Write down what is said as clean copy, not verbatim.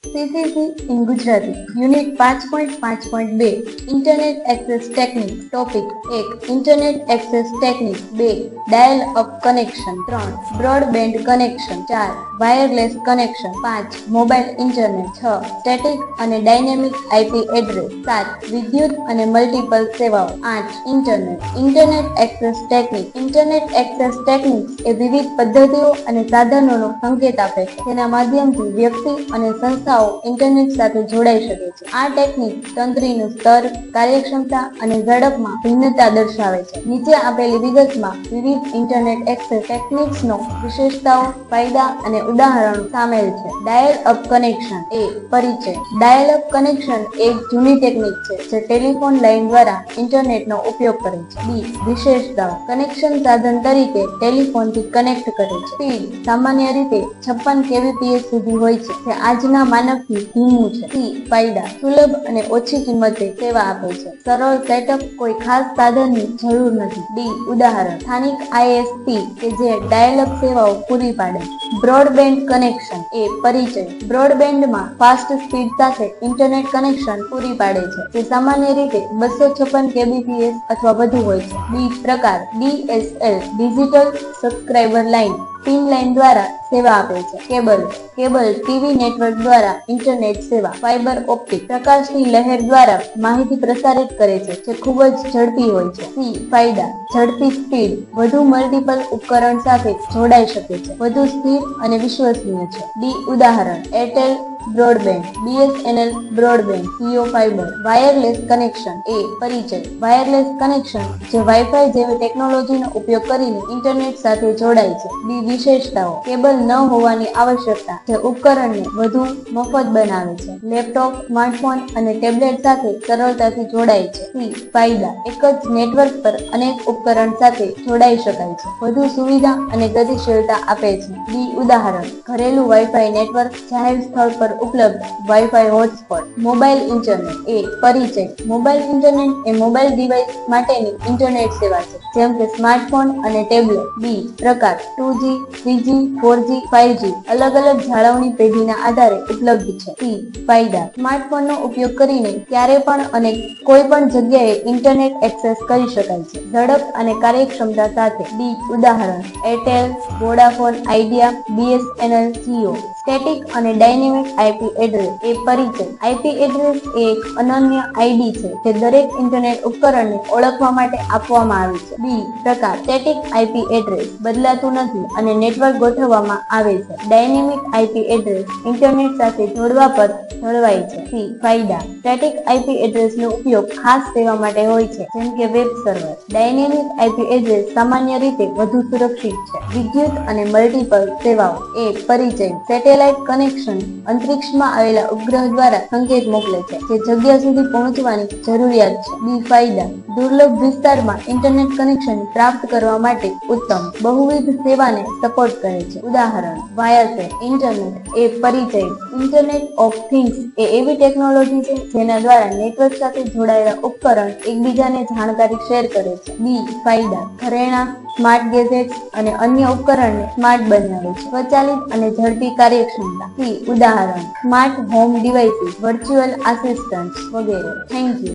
CCC in Gujarati Unit 5.5.2 Internet Access Technique Topic 1 Internet Access Technique 2 Dial-up Connection 3 Broadband Connection 4 Wireless Connection 5 Mobile Internet 6 Static અને Dynamic IP Address 7 વિદ્યુત અને multiple સેવાઓ 8 Internet Access Technique Internet Access Techniques એ વિવિધ પદ્ધતિઓ અને સાધનોનો સંકેત આપે છે તેના માધ્યમથી વ્યક્તિ અને સંસ્થાઓ ઇન્ટરનેટ સાથે જોડાઈ શકે છે. આ ટેકનિક તંત્રીનું સ્તર, કાર્યક્ષમતા અને ઝડપમાં ભિન્નતા દર્શાવે છે. નીચે આપેલી વિગતમાં વિવિધ ઇન્ટરનેટ એક્સેસ ટેકનિક્સનો વિશેષતાઓ, ફાયદા અને ઉદાહરણો સામેલ છે. Dial-up connection. પરિચય. ડાયલ-અપ કનેક્શન એક જૂની ટેકનિક છે જે ટેલિફોન લાઇન દ્વારા ઇન્ટરનેટનો ઉપયોગ કરે છે. વિશેષતાઓ. કનેક્શન સાધન તરીકે ટેલિફોનથી કનેક્ટ કરે છે. સ્પીડ. સામાન્ય રીતે 56 kbps સુધી હોય છે જે આજના માનવથી ધીમું છે. ફાયદા. સુલભ અને ઓછી કિંમતે સેવા આપે છે. સરળ સેટઅપ, કોઈ ખાસ સાધનની જરૂર નથી. ઉદાહરણ. સ્થાનિક ISP કે જે ડાયલ-અપ સેવાઓ પૂરી પાડે છે. Broadband connection. પરિચય. બ્રોડબેન્ડમાં ફાસ્ટ સ્પીડ સાથે ઇન્ટરનેટ કનેક્શન પૂરી પાડે છે જે સામાન્ય રીતે 256 kbps અથવા વધુ હોય છે. પ્રકાર. DSL digital subscriber line pin line દ્વારા સેવા આપે છે. કેબલ ટીવી નેટવર્ક દ્વારા ઇન્ટરનેટ સેવા. ફાઇબર ઓપ્ટિક પ્રકાશની લહેર દ્વારા માહિતી પ્રસારિત કરે છે જે ખૂબ જ ઝડપી હોય છે. ફાયદા. ઝડપી સ્પીડ, વધુ મલ્ટીપલ ઉપકરણ સાથે જોડાઈ શકે છે, વધુ સ્થિર અને વિશ્વસનીય છે. ઉદાહરણ. Airtel broadband, BSNL broadband, Jio fibre. Wireless connection. પરિચય. વાયરલેસ કનેક્શન જે વાઈફાઈ જેવી ટેકનોલોજીનો ઉપયોગ કરીને ઇન્ટરનેટ સાથે જોડાય છે. વિશેષતાઓ. કેબલ ન હોવાની આવશ્યકતા જે ઉપકરણને વધુ મફત બનાવે છે. લેપટોપ, સ્માર્ટફોન અને ટેબ્લેટ સાથે સરળતાથી જોડાય છે. ફાયદા. એક જ નેટવર્ક પર અનેક ઉપકરણ સાથે જોડાઈ શકાય છે, વધુ સુવિધા અને ગતિશીલતા આપે છે. ઉદાહરણ. ઘરેલું વાઈફાઈ નેટવર્ક, જાહેર સ્થળ પર ઉપલબ્ધ વાઈફાઈ હોટસ્પોટ. Mobile internet. પરિચય. મોબાઈલ ઇન્ટરનેટ એ મોબાઈલ ડિવાઇસ માટેની ઇન્ટરનેટ સેવા છે જેમ કે સ્માર્ટફોન અને ટેબ્લેટ. પ્રકાર. 2G, 3G, 4G, 5G અલગ અલગ જાળવણી પેઢીના આધારે ઉપલબ્ધ છે. ફાયદા. સ્માર્ટફોનનો ઉપયોગ કરીને ક્યારે પણ અને કોઈ પણ જગ્યાએ ઇન્ટરનેટ એક્સેસ કરી શકાય છે, ઝડપ અને કાર્યક્ષમતા સાથે. ઉદાહરણ. Airtel, Vodafone idea, BSNL, Jio. Static અને ડાયનેમિક IP એડ્રેસ. પરિચય. IP એડ્રેસ એ એક અનન્ય ID છે જે દરેક ઇન્ટરનેટ ઉપકરણને ઓળખવા માટે આપવામાં આવે છે. પ્રકાર. સ્ટેટિક IP એડ્રેસ બદલાતું નથી અને નેટવર્ક ગોઠવવામાં આવે છે. ડાયનેમિક IP એડ્રેસ ઇન્ટરનેટ સાથે જોડવા પર જળવાય છે. ફાયદા. સ્ટેટિક IP એડ્રેસનો ઉપયોગ ખાસ સેવા માટે હોય છે જેમ કે web server. Dynamic IP address સામાન્ય રીતે વધુ સુરક્ષિત છે. વિદ્યુત અને મલ્ટીપલ સેવાઓ. પરિચય. સેટેલાઇટ કનેક્શન અંતરિક્ષમાં આવેલા ઉપગ્રહ દ્વારા સંકેત મોકલે છે જે જગ્યા સુધી પહોંચવાની જરૂરિયાત છે. ફાયદા. દુર્લભ વિસ્તારમાં ઇન્ટરનેટ કનેક્શન પ્રાપ્ત કરવા માટે ઉત્તમ. બહુવિધ સેવાને સપોર્ટ કરે છે. ઉદાહરણ. Wireless internet. પરિચય. ઇન્ટરનેટ ઓફ થિંગ્સ એ એવી ટેકનોલોજી છે જેના દ્વારા નેટવર્ક સાથે જોડાયેલા ઉપકરણ એકબીજાને જાણકારી શેર કરે છે. ફાયદા. ઘરેણાં, સ્માર્ટ ગેજેટ્સ અને અન્ય ઉપકરણને સ્માર્ટ બનાવે છે. સ્વચાલિત અને ઝડપી કાર્યક્ષમતા. ઉદાહરણ. સ્માર્ટ હોમ ડિવાઇસીસ, વર્ચ્યુઅલ આસિસ્ટન્ટ્સ વગેરે. Thank you.